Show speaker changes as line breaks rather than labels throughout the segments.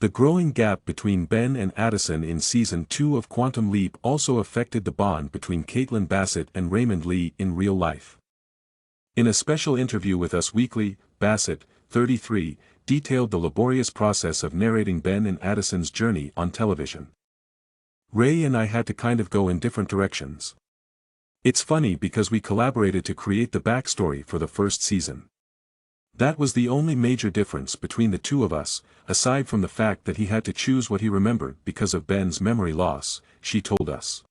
The growing gap between Ben and Addison in Season 2 of Quantum Leap also affected the bond between Caitlin Bassett and Raymond Lee in real life. In a special interview with Us Weekly, Bassett, 33, detailed the laborious process of narrating Ben and Addison's journey on television. "Ray and I had to kind of go in different directions. It's funny because we collaborated to create the backstory for the first season. That was the only major difference between the two of us, aside from the fact that he had to choose what he remembered because of Ben's memory loss," she told us.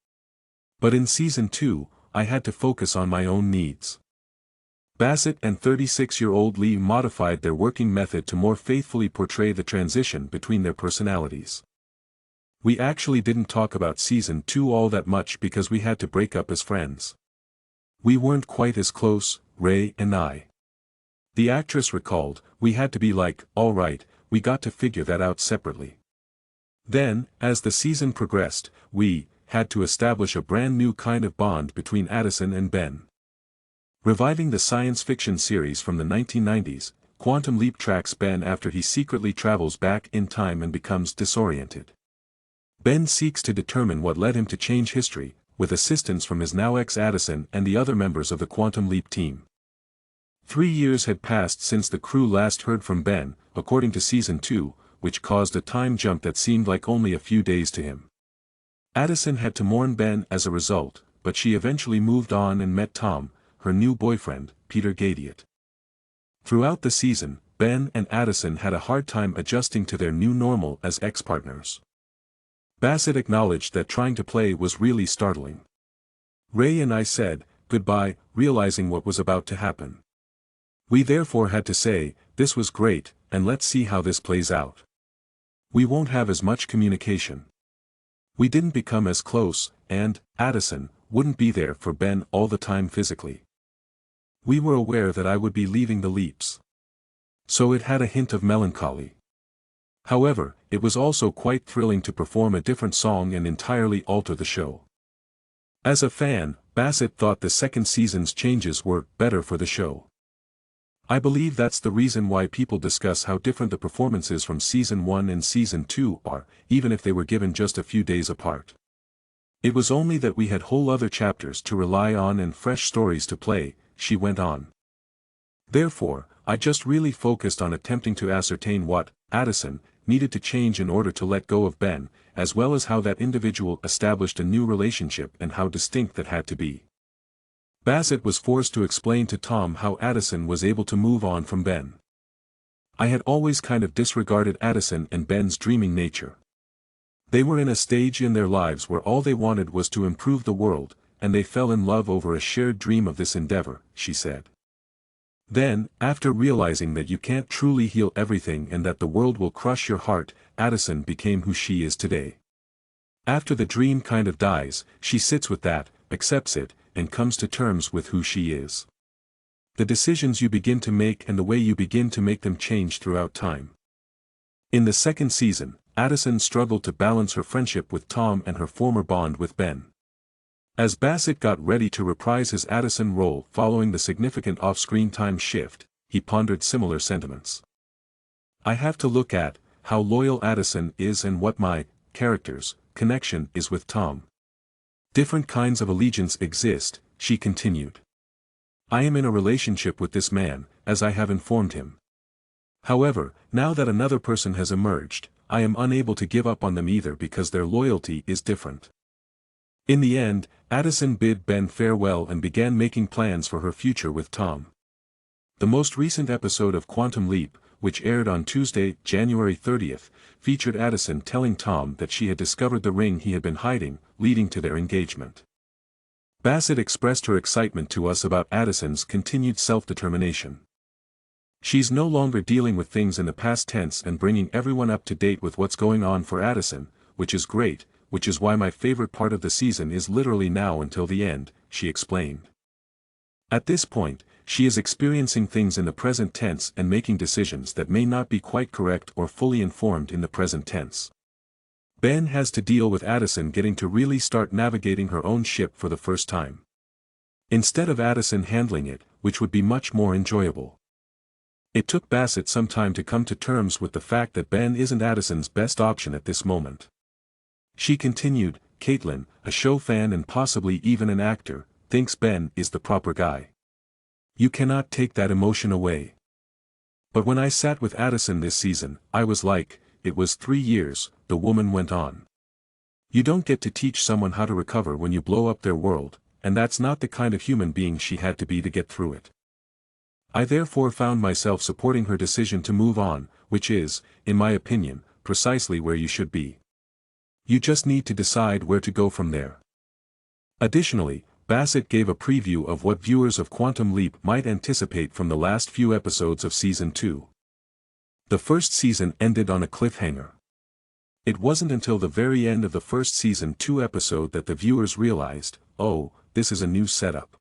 "But in Season 2, I had to focus on my own needs." Bassett and 36-year-old Lee modified their working method to more faithfully portray the transition between their personalities. "We actually didn't talk about Season 2 all that much because we had to break up as friends. We weren't quite as close, Ray and I." The actress recalled, "We had to be like, all right, we got to figure that out separately. Then, as the season progressed, we had to establish a brand new kind of bond between Addison and Ben." Reviving the science fiction series from the 1990s, Quantum Leap tracks Ben after he secretly travels back in time and becomes disoriented. Ben seeks to determine what led him to change history, with assistance from his now ex Addison and the other members of the Quantum Leap team. 3 years had passed since the crew last heard from Ben, according to Season 2, which caused a time jump that seemed like only a few days to him. Addison had to mourn Ben as a result, but she eventually moved on and met Tom, her new boyfriend, Peter Gadiot. Throughout the season, Ben and Addison had a hard time adjusting to their new normal as ex-partners. Bassett acknowledged that trying to play was really startling. "Ray and I said goodbye, realizing what was about to happen. We therefore had to say, this was great, and let's see how this plays out. We won't have as much communication. We didn't become as close, and Addison wouldn't be there for Ben all the time physically. We were aware that I would be leaving the Leaps. So it had a hint of melancholy. However, it was also quite thrilling to perform a different song and entirely alter the show." As a fan, Bassett thought the second season's changes were better for the show. "I believe that's the reason why people discuss how different the performances from Season 1 and Season 2 are, even if they were given just a few days apart. It was only that we had whole other chapters to rely on and fresh stories to play," she went on. "Therefore, I just really focused on attempting to ascertain what Addison needed to change in order to let go of Ben, as well as how that individual established a new relationship and how distinct that had to be." Bassett was forced to explain to Tom how Addison was able to move on from Ben. "I had always kind of disregarded Addison and Ben's dreaming nature. They were in a stage in their lives where all they wanted was to improve the world, and they fell in love over a shared dream of this endeavor," she said. "Then, after realizing that you can't truly heal everything and that the world will crush your heart, Addison became who she is today. After the dream kind of dies, she sits with that, accepts it, and comes to terms with who she is. The decisions you begin to make and the way you begin to make them change throughout time." In the second season, Addison struggled to balance her friendship with Tom and her former bond with Ben. As Bassett got ready to reprise his Addison role following the significant off-screen time shift, he pondered similar sentiments. "I have to look at how loyal Addison is and what my character's connection is with Tom. Different kinds of allegiance exist," she continued. "I am in a relationship with this man, as I have informed him. However, now that another person has emerged, I am unable to give up on them either because their loyalty is different." In the end, Addison bid Ben farewell and began making plans for her future with Tom. The most recent episode of Quantum Leap, which aired on Tuesday, January 30th, featured Addison telling Tom that she had discovered the ring he had been hiding, leading to their engagement. Bassett expressed her excitement to us about Addison's continued self-determination. "She's no longer dealing with things in the past tense and bringing everyone up to date with what's going on for Addison, which is great, which is why my favorite part of the season is literally now until the end," she explained. At this point, she is experiencing things in the present tense and making decisions that may not be quite correct or fully informed in the present tense. Ben has to deal with Addison getting to really start navigating her own ship for the first time. Instead of Addison handling it, which would be much more enjoyable. It took Bassett some time to come to terms with the fact that Ben isn't Addison's best option at this moment. She continued, Caitlin, a show fan and possibly even an actor, thinks Ben is the proper guy. You cannot take that emotion away. But when I sat with Addison this season, I was like, it was 3 years, the woman went on. You don't get to teach someone how to recover when you blow up their world, and that's not the kind of human being she had to be to get through it. I therefore found myself supporting her decision to move on, which is, in my opinion, precisely where you should be. You just need to decide where to go from there. Additionally, Bassett gave a preview of what viewers of Quantum Leap might anticipate from the last few episodes of Season 2. The first season ended on a cliffhanger. It wasn't until the very end of the first Season 2 episode that the viewers realized, oh, this is a new setup.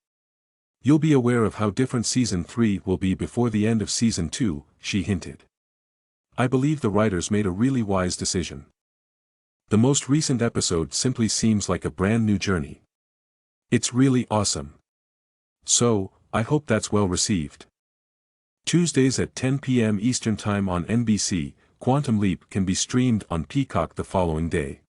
You'll be aware of how different Season 3 will be before the end of Season 2, she hinted. I believe the writers made a really wise decision. The most recent episode simply seems like a brand new journey. It's really awesome. So, I hope that's well received. Tuesdays at 10 p.m. Eastern Time on NBC, Quantum Leap can be streamed on Peacock the following day.